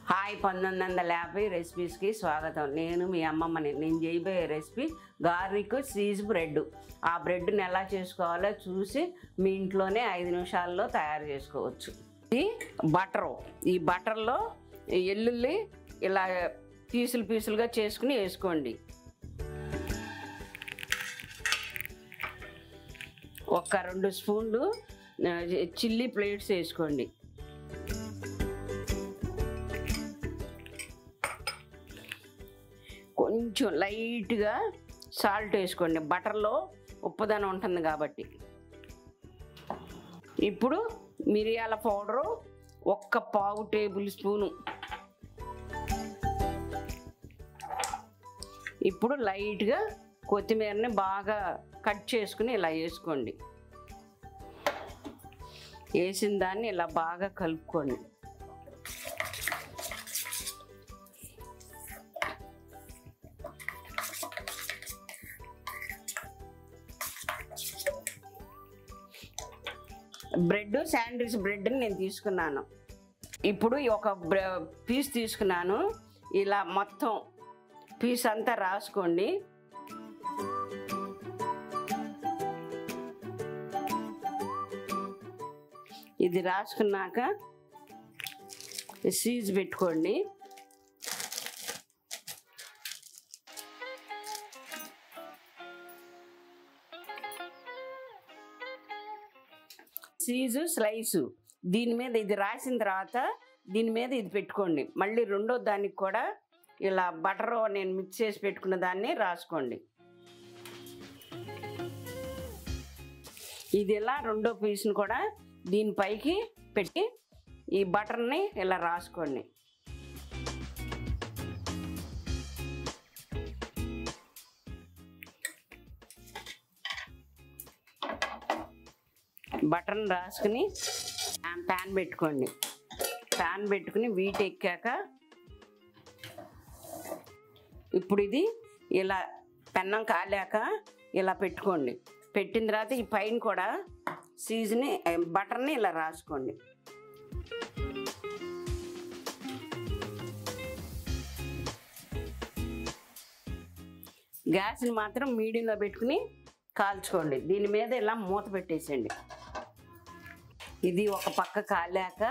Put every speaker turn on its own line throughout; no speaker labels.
Hi 1950 రెసిపీస్కి స్వాగతం. నేను మీ అమ్మమ్మని. నేను చేయబోయే రెసిపీ గార్లిక్ చీజ్ బ్రెడ్. ఆ బ్రెడ్ని ఎలా చేసుకోవాలో చూసి మీ ఇంట్లోనే 5 నిమిషాల్లో తయారు చేసుకోవచ్చు. ఇది బటరు. ఈ బటర్లో ఎల్లుల్లి ఇలా పీసులుగా చేసుకుని వేసుకోండి. ఒక 2 స్పూన్లు చిల్లీ ఫ్లేక్స్ వేసుకోండి. కొంచెం లైట్గా సాల్ట్ వేసుకోండి, బటర్లో ఉప్పుదనం ఉంటుంది కాబట్టి. ఇప్పుడు మిరియాల పౌడరు 1/4 టేబుల్ స్పూను. ఇప్పుడు లైట్గా కొత్తిమీరని బాగా కట్ చేసుకుని ఇలా వేసుకోండి. వేసిన దాన్ని ఇలా బాగా కలుపుకోండి. బ్రెడ్ శాండ్విచ్ బ్రెడ్ని నేను తీసుకున్నాను. ఇప్పుడు ఒక పీస్ తీసుకున్నాను. ఇలా మొత్తం పీస్ అంతా రాసుకోండి. ఇది రాసుకున్నాక చీజ్ పెట్టుకోండి. చీజు స్లైసు దీని మీద ఇది రాసిన తర్వాత దీని మీద ఇది పెట్టుకోండి. మళ్ళీ రెండో దానికి కూడా ఇలా బటర్ నేను మిక్స్ చేసి పెట్టుకున్న దాన్ని రాసుకోండి. ఇది ఇలా రెండో పీస్ని కూడా దీనిపైకి పెట్టి ఈ బటర్ని ఇలా రాసుకోండి. బటర్ని రాసుకుని ప్యాన్ పెట్టుకోండి. ప్యాన్ పెట్టుకుని వీట్ ఎక్కాక ఇప్పుడు ఇది ఇలా పెన్నం కాలాక ఇలా పెట్టుకోండి. పెట్టిన తర్వాత ఈ పైన కూడా చీజ్ని బటర్ని ఇలా రాసుకోండి. గ్యాస్ని మాత్రం మీడియంలో పెట్టుకుని కాల్చుకోండి. దీని మీద ఇలా మూత పెట్టేసేయండి. ఇది ఒక పక్క కాలాక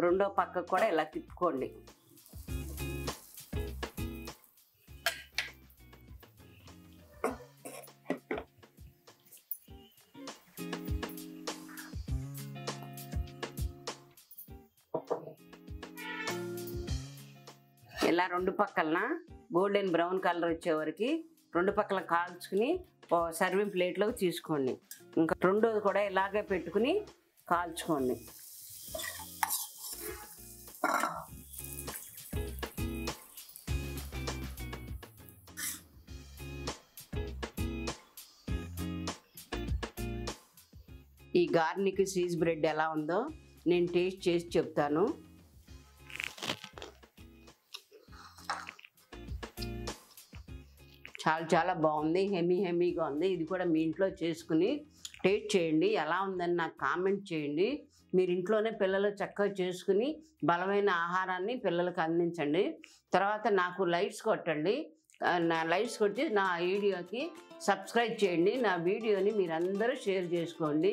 రెండో పక్క కూడా ఇలా తిప్పుకోండి. ఇలా రెండు పక్కలన గోల్డెన్ బ్రౌన్ కలర్ వచ్చే వరకు రెండు పక్కల కాల్చుకుని సర్వింగ్ ప్లేట్లోకి తీసుకోండి. ఇంకా రెండోది కూడా ఇలాగే పెట్టుకుని కాల్చుకోండి. ఈ గార్లిక్ చీజ్ బ్రెడ్ ఎలా ఉందో నేను టేస్ట్ చేసి చెప్తాను. చాలా బాగుంది. హెమీగా ఉంది. ఇది కూడా మీ ఇంట్లో చేసుకుని టేస్ట్ చేయండి. ఎలా ఉందని నాకు కామెంట్ చేయండి. మీరు ఇంట్లోనే పిల్లలు చక్కగా చేసుకుని బలమైన ఆహారాన్ని పిల్లలకు అందించండి. తర్వాత నాకు లైక్స్ కొట్టండి. నా లైక్స్ కొట్టి నా వీడియోకి సబ్స్క్రైబ్ చేయండి. నా వీడియోని మీరందరూ షేర్ చేసుకోండి.